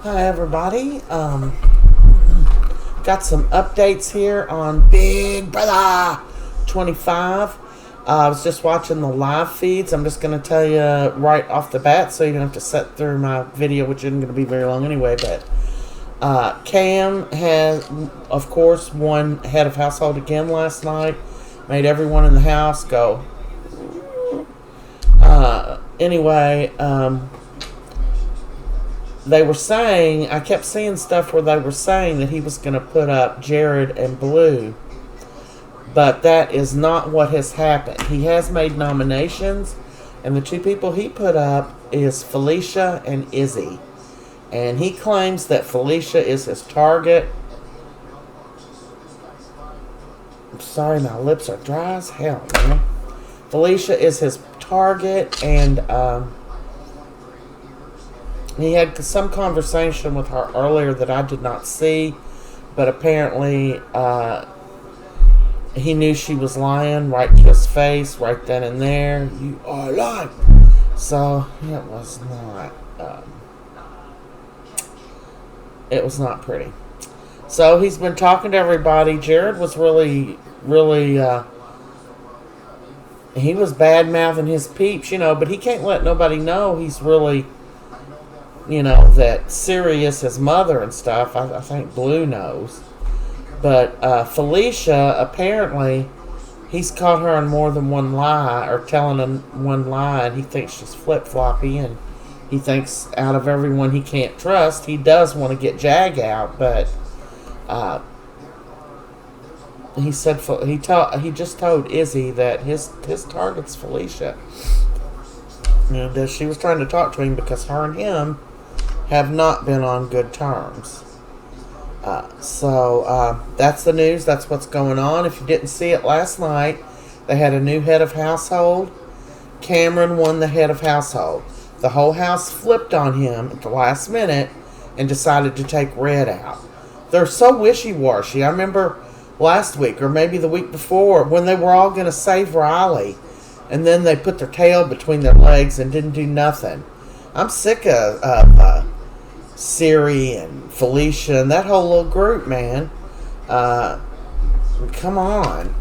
Hi everybody. Got some updates here on Big Brother 25. I was just watching the live feeds. I'm just going to tell you right off the bat so you don't have to sit through my video, which isn't going to be very long anyway. But Cam has, of course, won head of household again last night. Made everyone in the house go. Anyway, they were saying, I kept seeing stuff where they were saying that he was going to put up Jared and Blue. But that is not what has happened. He has made nominations, and the two people he put up is Felicia and Izzy. And he claims that Felicia is his target. I'm sorry, my lips are dry as hell, man. Felicia is his target, and he had some conversation with her earlier that I did not see, but apparently he knew she was lying right to his face, right then and there. You are lying. So it was not pretty. So he's been talking to everybody. Jared was really he was bad mouthing his peeps, but he can't let nobody know he's really, that serious, his mother and stuff. I think Blue knows. But Felicia, apparently, he's caught her on more than one lie, or telling him one lie, and he thinks she's flip-floppy, and he thinks out of everyone he can't trust, he does want to get Jag out, but he said he just told Izzy that his target's Felicia. And she was trying to talk to him because her and him have not been on good terms. So that's the news. That's what's going on. If you didn't see it last night, they had a new head of household. Cameron won the head of household. The whole house flipped on him at the last minute and decided to take Red out. They're so wishy-washy. I remember last week, or maybe the week before, when they were all going to save Riley, and then they put their tail between their legs and didn't do nothing. I'm sick of Siri and Felicia and that whole little group, man. Come on.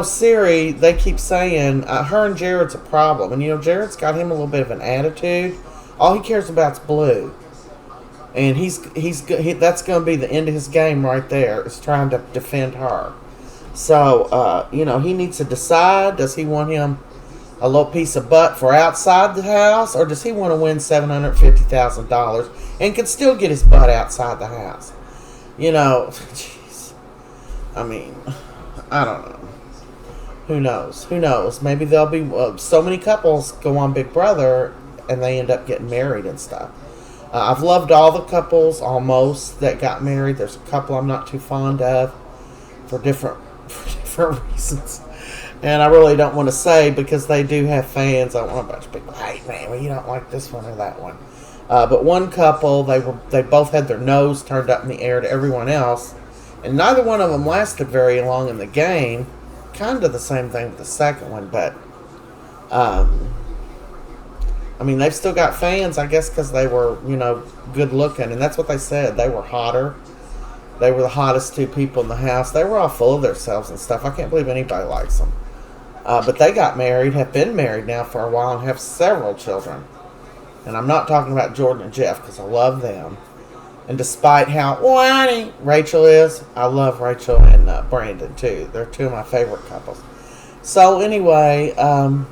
Siri, they keep saying her and Jared's a problem. And, Jared's got him a little bit of an attitude. All he cares about is Blue. And that's going to be the end of his game right there, is trying to defend her. So, he needs to decide, does he want him a little piece of butt for outside the house, or does he want to win $750,000 and can still get his butt outside the house? Jeez. I mean, I don't know. Who knows? Maybe there'll be so many couples go on Big Brother and they end up getting married and stuff. I've loved all the couples almost that got married. There's a couple I'm not too fond of for different reasons. And I really don't want to say because they do have fans. I want a bunch of people, hey man, well, you don't like this one or that one. But one couple, they both had their nose turned up in the air to everyone else. And neither one of them lasted very long in the game. Kind of the same thing with the second one, but they've still got fans, I guess, because they were, good looking. And that's what they said. They were hotter. They were the hottest two people in the house. They were all full of themselves and stuff. I can't believe anybody likes them. But they got married, have been married now for a while, and have several children. And I'm not talking about Jordan and Jeff, because I love them. And despite how whiny Rachel is, I love Rachel and Brandon, too. They're two of my favorite couples. So, anyway, I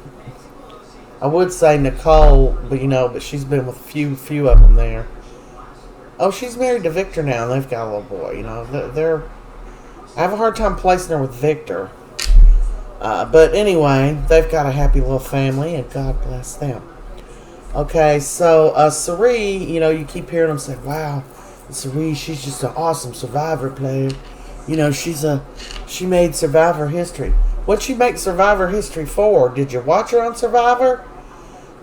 would say Nicole, but she's been with a few of them there. Oh, she's married to Victor now, and they've got a little boy. I have a hard time placing her with Victor. But anyway, they've got a happy little family, and God bless them. Okay, so Sari, you keep hearing them say, wow, Sari, she's just an awesome Survivor player. She made Survivor history. What'd she make Survivor history for? Did you watch her on Survivor?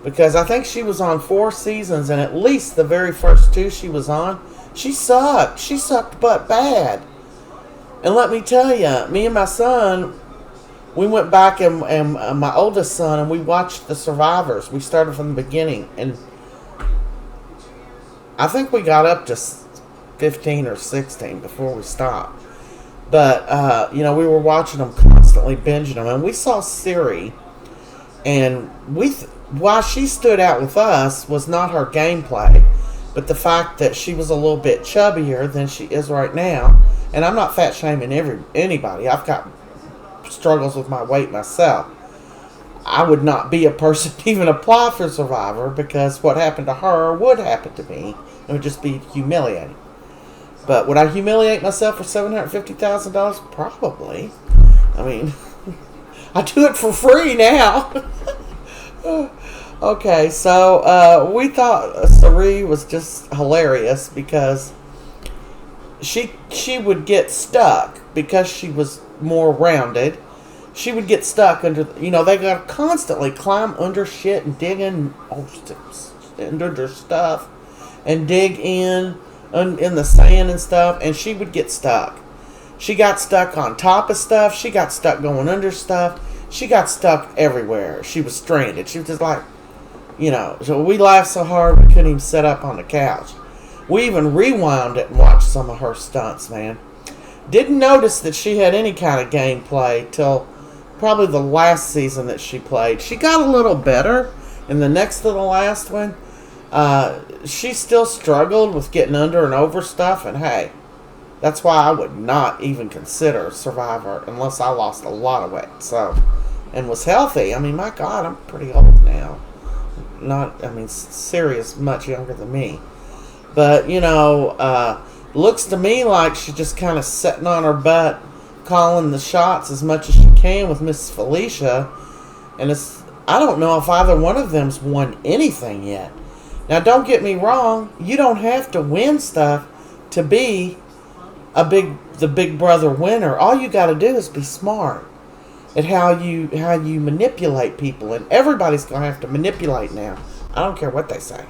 Because I think she was on 4 seasons, and at least the very first 2 she was on, she sucked. She sucked butt bad. And let me tell you, me and my son, we went back and my oldest son, and we watched the Survivors. We started from the beginning, and I think we got up to 15 or 16 before we stopped. But, we were watching them constantly, binging them. And we saw Siri. And why she stood out with us was not her gameplay, but the fact that she was a little bit chubbier than she is right now. And I'm not fat shaming anybody. I've got struggles with my weight myself. I would not be a person to even apply for Survivor, because what happened to her would happen to me. It would just be humiliating. But would I humiliate myself for $750,000? Probably. I mean, I do it for free now. Okay, so we thought Sari was just hilarious because she would get stuck because she was more rounded. She would get stuck under, they got to constantly climb under shit and dig under their stuff and dig in the sand and stuff, and she would get stuck. She got stuck on top of stuff. She got stuck going under stuff. She got stuck everywhere. She was stranded. She was just like, so we laughed so hard we couldn't even sit up on the couch. We even rewound it and watched some of her stunts, man. Didn't notice that she had any kind of gameplay till probably the last season that she played. She got a little better in the next to the last one. She still struggled with getting under and over stuff, and hey, that's why I would not even consider Survivor unless I lost a lot of weight, and was healthy. I mean, my God, I'm pretty old now. Siri's much younger than me. But, looks to me like she's just kind of sitting on her butt, calling the shots as much as she can with Miss Felicia. And I don't know if either one of them's won anything yet. Now, don't get me wrong. You don't have to win stuff to be the Big Brother winner. All you got to do is be smart at how you manipulate people. And everybody's going to have to manipulate now. I don't care what they say.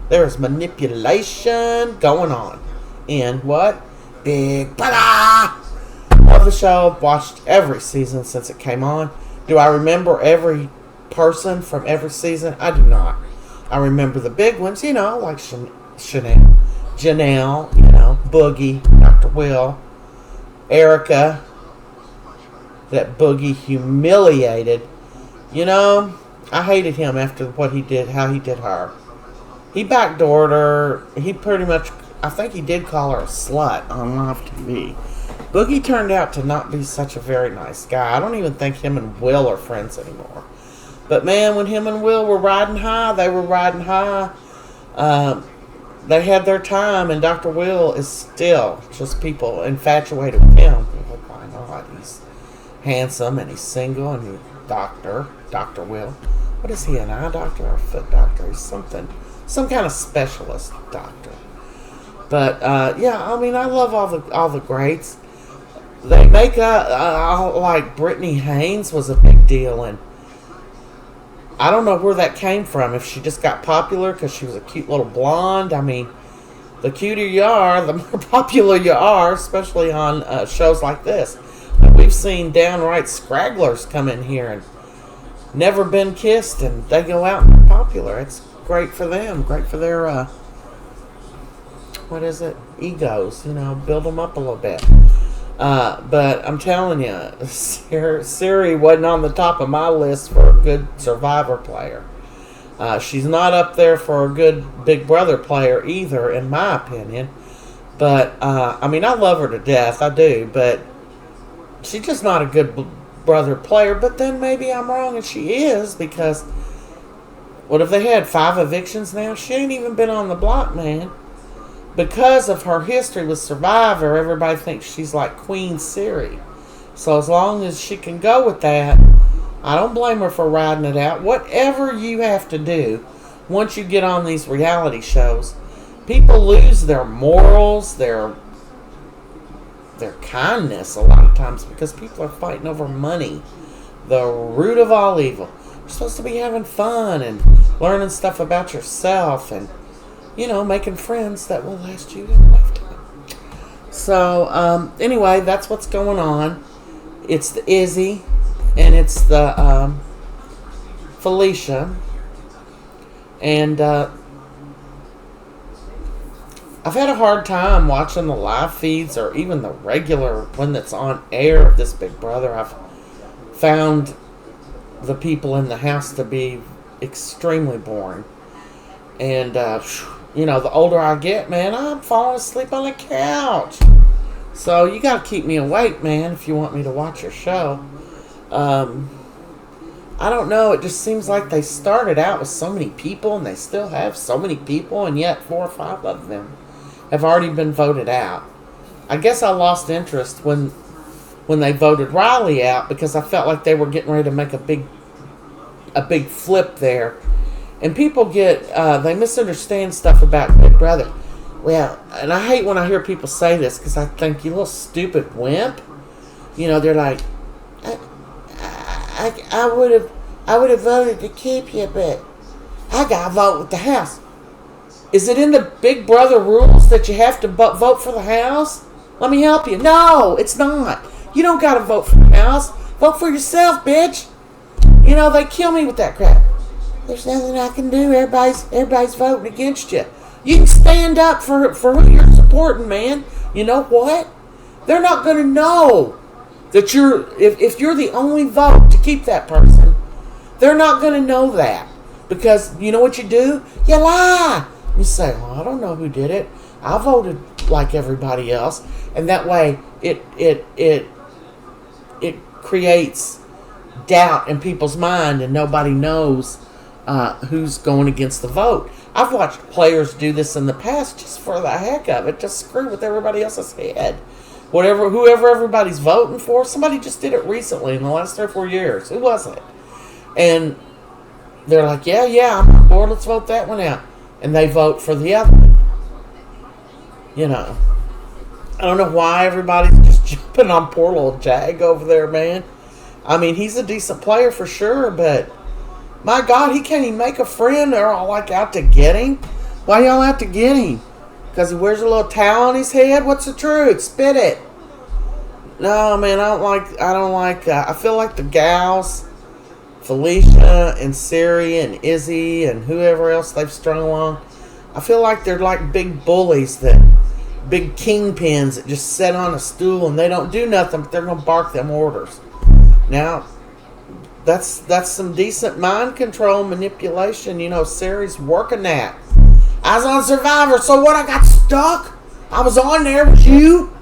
There is manipulation going on in what? Big Brother. Love the show. Watched every season since it came on. Do I remember every person from every season? I do not. I remember the big ones, like Janelle, Boogie, Dr. Will, Erica, that Boogie humiliated. I hated him after what he did, how he did her. He backdoored her. He pretty much, I think he did call her a slut on live TV. Boogie turned out to not be such a very nice guy. I don't even think him and Will are friends anymore. But man, when him and Will were riding high, they were riding high. They had their time, and Dr. Will is still just people infatuated with him. Like, why not? He's handsome, and he's single, and he's Dr. Will. What is he, an eye doctor or a foot doctor? He's some kind of specialist doctor. But, I love all the greats. They make like Brittany Haynes was a big deal, and I don't know where that came from. If she just got popular because she was a cute little blonde. I mean, the cuter you are, the more popular you are, especially on shows like this. We've seen downright scragglers come in here and never been kissed, and they go out and they're popular. It's great for them. Great for their, egos. Build them up a little bit. But I'm telling you, Siri wasn't on the top of my list for a good Survivor player. She's not up there for a good Big Brother player either, in my opinion. But, I love her to death, I do, but she's just not a good Brother player. But then maybe I'm wrong and she is, because what if they had 5 evictions now? She ain't even been on the block, man. Because of her history with Survivor, everybody thinks she's like Queen Siri. So as long as she can go with that, I don't blame her for riding it out. Whatever you have to do, once you get on these reality shows, people lose their morals, their kindness a lot of times, because people are fighting over money. The root of all evil. You're supposed to be having fun and learning stuff about yourself and making friends that will last you a lifetime. So, anyway, that's what's going on. It's the Izzy, and it's the Felicia. And I've had a hard time watching the live feeds or even the regular one that's on air of this Big Brother. I've found the people in the house to be extremely boring. And, the older I get, man, I'm falling asleep on the couch. So you got to keep me awake, man, if you want me to watch your show. I don't know. It just seems like they started out with so many people, and they still have so many people, and yet 4 or 5 of them have already been voted out. I guess I lost interest when they voted Riley out because I felt like they were getting ready to make a big flip there. And people they misunderstand stuff about Big Brother. Well, and I hate when I hear people say this because I think, you little stupid wimp. They're like, I would have voted to keep you, but I got to vote with the house. Is it in the Big Brother rules that you have to vote for the house? Let me help you. No, it's not. You don't got to vote for the house. Vote for yourself, bitch. They kill me with that crap. There's nothing I can do. Everybody's voting against you. You can stand up for who you're supporting, man. You know what? They're not going to know that if you're the only vote to keep that person. They're not going to know that. Because you know what you do? You lie. You say, well, I don't know who did it. I voted like everybody else. And that way it creates doubt in people's mind and nobody knows who's going against the vote. I've watched players do this in the past just for the heck of it, just screw with everybody else's head. Whoever everybody's voting for, somebody just did it recently in the last 3 or 4 years. Who was it? And they're like, yeah, I'm on board, let's vote that one out. And they vote for the other one. I don't know why everybody's just jumping on poor little Jag over there, man. I mean, he's a decent player for sure, but my God, he can't even make a friend. They're all like out to get him. Why y'all out to get him? Because he wears a little towel on his head? What's the truth? Spit it. No, man, I don't like, I feel like the gals, Felicia and Siri and Izzy and whoever else they've strung along, I feel like they're like big bullies, big kingpins that just sit on a stool and they don't do nothing, but they're going to bark them orders. Now, that's some decent mind control manipulation. Siri's working that. I was on Survivor, so what? I got stuck? I was on there with you?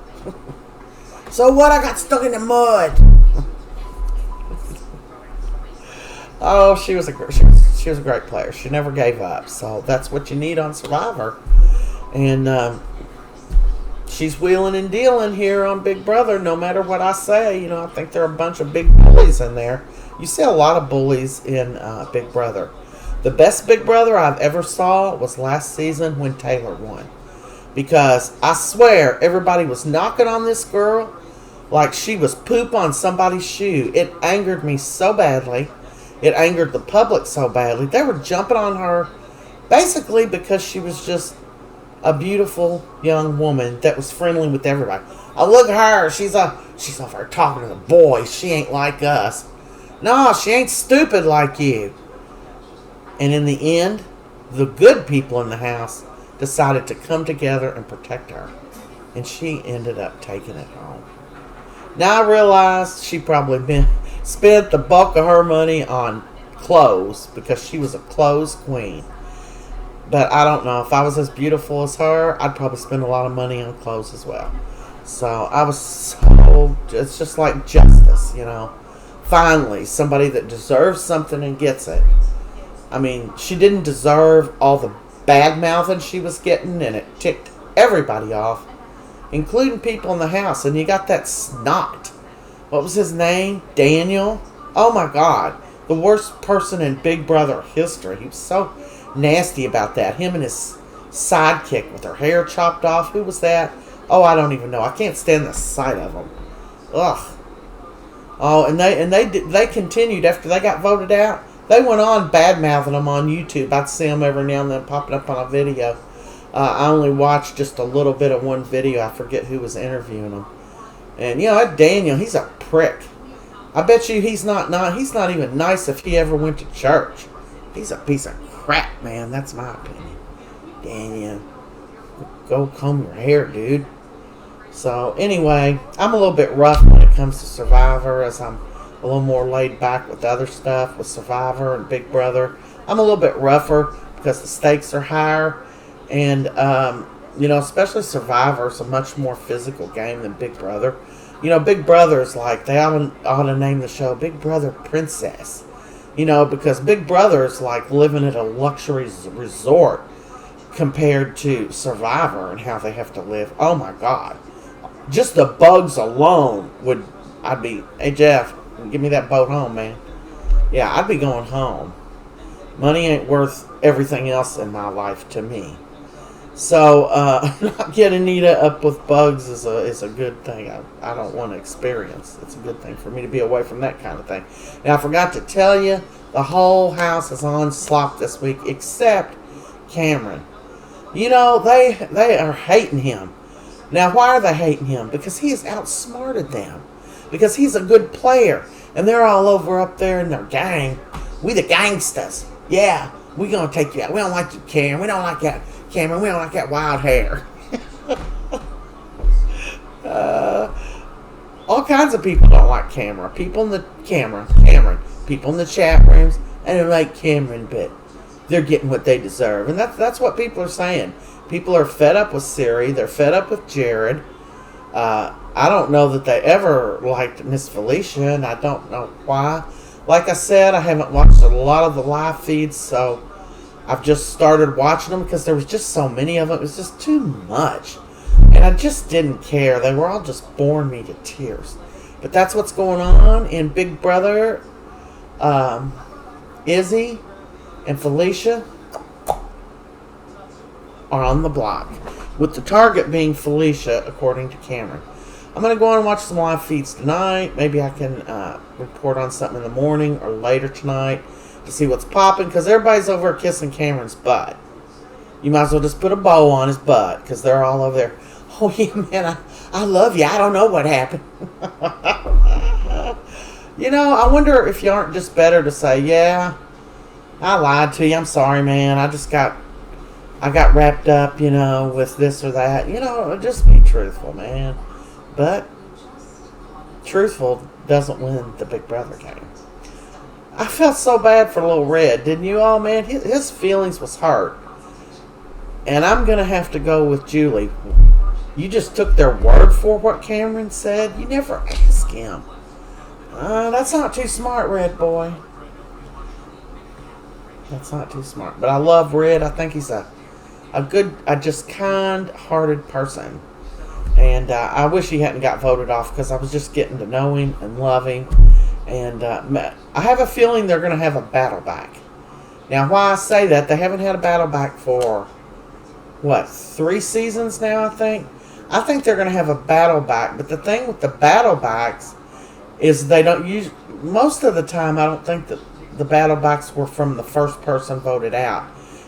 So what? I got stuck in the mud. Oh, she was a great player. She never gave up. So that's what you need on Survivor. And she's wheeling and dealing here on Big Brother. No matter what I say, I think there are a bunch of big bullies in there. You see a lot of bullies in Big Brother. The best Big Brother I've ever saw was last season when Taylor won. Because I swear everybody was knocking on this girl like she was poop on somebody's shoe. It angered me so badly. It angered the public so badly. They were jumping on her basically because she was just a beautiful young woman that was friendly with everybody. Oh, look at her. She's over there talking to the boys. She ain't like us. No, she ain't stupid like you. And in the end, the good people in the house decided to come together and protect her. And she ended up taking it home. Now I realize she probably spent the bulk of her money on clothes because she was a clothes queen. But I don't know. If I was as beautiful as her, I'd probably spend a lot of money on clothes as well. So it's just like justice, Finally, somebody that deserves something and gets it. I mean, she didn't deserve all the bad mouthing she was getting, and it ticked everybody off, including people in the house. And you got that snot. What was his name? Daniel? Oh my God. The worst person in Big Brother history. He was so nasty about that. Him and his sidekick with her hair chopped off. Who was that? Oh, I don't even know. I can't stand the sight of them. Ugh. Oh, and they continued after they got voted out. They went on bad-mouthing them on YouTube. I'd see them every now and then popping up on a video. I only watched just a little bit of one video. I forget who was interviewing them. And, that Daniel, he's a prick. I bet you he's not even nice if he ever went to church. He's a piece of crap, man. That's my opinion. Daniel. Go comb your hair, dude. So anyway, I'm a little bit rough when it comes to Survivor, as I'm a little more laid back with other stuff with Survivor and Big Brother. I'm a little bit rougher because the stakes are higher, and especially Survivor is a much more physical game than Big Brother. Big Brother is like, they ought to name the show Big Brother Princess. Because Big Brother is like living at a luxury resort compared to Survivor and how they have to live. Oh my God. Just the bugs alone hey Jeff, give me that boat home, man. Yeah, I'd be going home. Money ain't worth everything else in my life to me. So, not getting Anita up with bugs is a good thing. I don't want to experience. It's a good thing for me to be away from that kind of thing. Now, I forgot to tell you, the whole house is on slop this week, except Cameron. They are hating him. Now, why are they hating him? Because he has outsmarted them. Because he's a good player. And they're all over up there in their gang. We the gangsters. Yeah, we gonna take you out. We don't like you, Cameron. We don't like that, Cameron. We don't like that wild hair. All kinds of people don't like Cameron. People in the Cameron. People in the chat rooms, and they like Cameron, but they're getting what they deserve. And that's what people are saying. People are fed up with Siri. They're fed up with Jared. I don't know that they ever liked Miss Felicia, and I don't know why. Like I said, I haven't watched a lot of the live feeds, so I've just started watching them because there was just so many of them. It was just too much. And I just didn't care. They were all just boring me to tears. But that's what's going on in Big Brother. Izzy and Felicia are on the block, with the target being Felicia, according to Cameron. I'm going to go on and watch some live feeds tonight. Maybe I can report on something in the morning or later tonight to see what's popping, because everybody's over kissing Cameron's butt. You might as well just put a bow on his butt, because they're all over there. Oh, yeah, man, I love you. I don't know what happened. I wonder if you aren't just better to say, yeah, I lied to you. I'm sorry, man. I got wrapped up, with this or that. Just be truthful, man. But truthful doesn't win the Big Brother game. I felt so bad for Little Red, didn't you all, man? His feelings was hurt. And I'm going to have to go with Julie. You just took their word for what Cameron said? You never asked him. That's not too smart, Red boy. That's not too smart. But I love Red. I think he's a good, just kind-hearted person. And I wish he hadn't got voted off, because I was just getting to know him and love him. And I have a feeling they're going to have a battle back. Now, why I say that, they haven't had a battle back for, 3 seasons now, I think? I think they're going to have a battle back. But the thing with the battle backs is they don't use, most of the time, I don't think that the battle backs were from the first person voted out.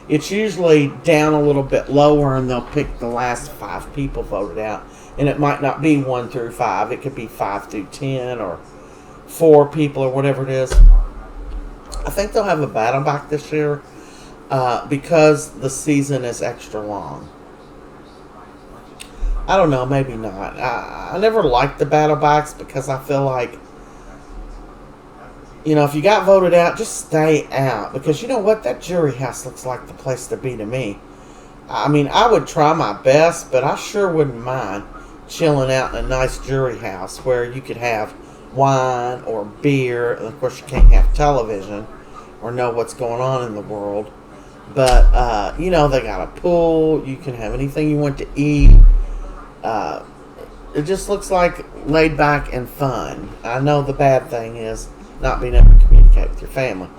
It's usually down a little bit lower, and they'll pick the last 5 people voted out. And it might not be 1 through 5. It could be 5 through 10 or 4 people or whatever it is. I think they'll have a battle back this year because the season is extra long. I don't know, maybe not. I never liked the battle backs because I feel like, if you got voted out, just stay out. Because you know what? That jury house looks like the place to be to me. I mean, I would try my best, but I sure wouldn't mind chilling out in a nice jury house where you could have wine or beer. And of course, you can't have television or know what's going on in the world. But, they got a pool. You can have anything you want to eat. It just looks like laid back and fun. I know the bad thing is not being able to communicate with your family.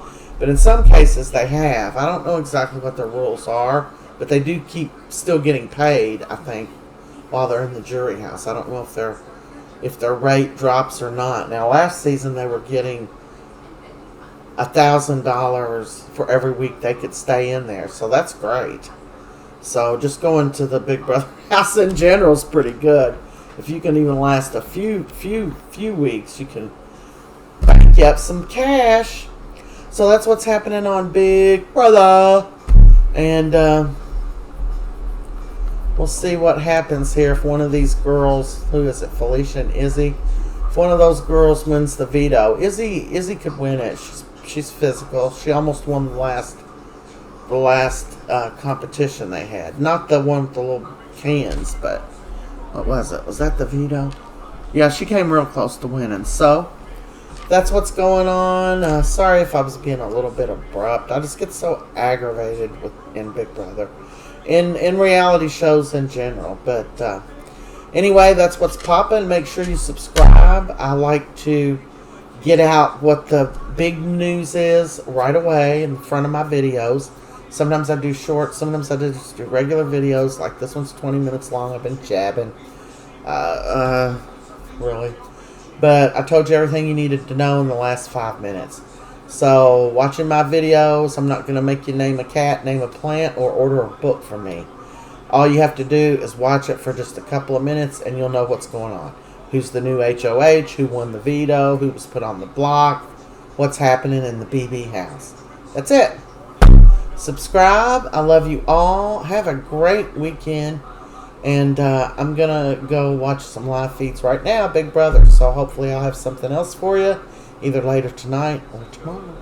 But in some cases, they have. I don't know exactly what their rules are, but they do keep still getting paid, I think, while they're in the jury house. I don't know if their rate drops or not. Now, last season, they were getting $1,000 for every week they could stay in there. So that's great. So just going to the Big Brother house in general is pretty good. If you can even last a few weeks, you can back up some cash. So that's what's happening on Big Brother. And we'll see what happens here if one of these girls, who is it, Felicia and Izzy, if one of those girls wins the veto. Izzy could win it. She's physical. She almost won the last competition they had. Not the one with the little cans, but what was it? Was that the veto? Yeah, she came real close to winning. So that's what's going on. Sorry if I was being a little bit abrupt. I just get so aggravated in Big Brother, in reality shows in general. But anyway, that's what's popping. Make sure you subscribe. I like to get out what the big news is right away in front of my videos. Sometimes I do shorts. Sometimes I just do regular videos. Like this one's 20 minutes long. I've been jabbing. Really. But I told you everything you needed to know in the last 5 minutes. So, watching my videos, I'm not going to make you name a cat, name a plant, or order a book from me. All you have to do is watch it for just a couple of minutes, and you'll know what's going on. Who's the new HOH, who won the veto, who was put on the block, what's happening in the BB house. That's it. Subscribe. I love you all. Have a great weekend. And I'm going to go watch some live feeds right now, Big Brother. So hopefully I'll have something else for you, either later tonight or tomorrow.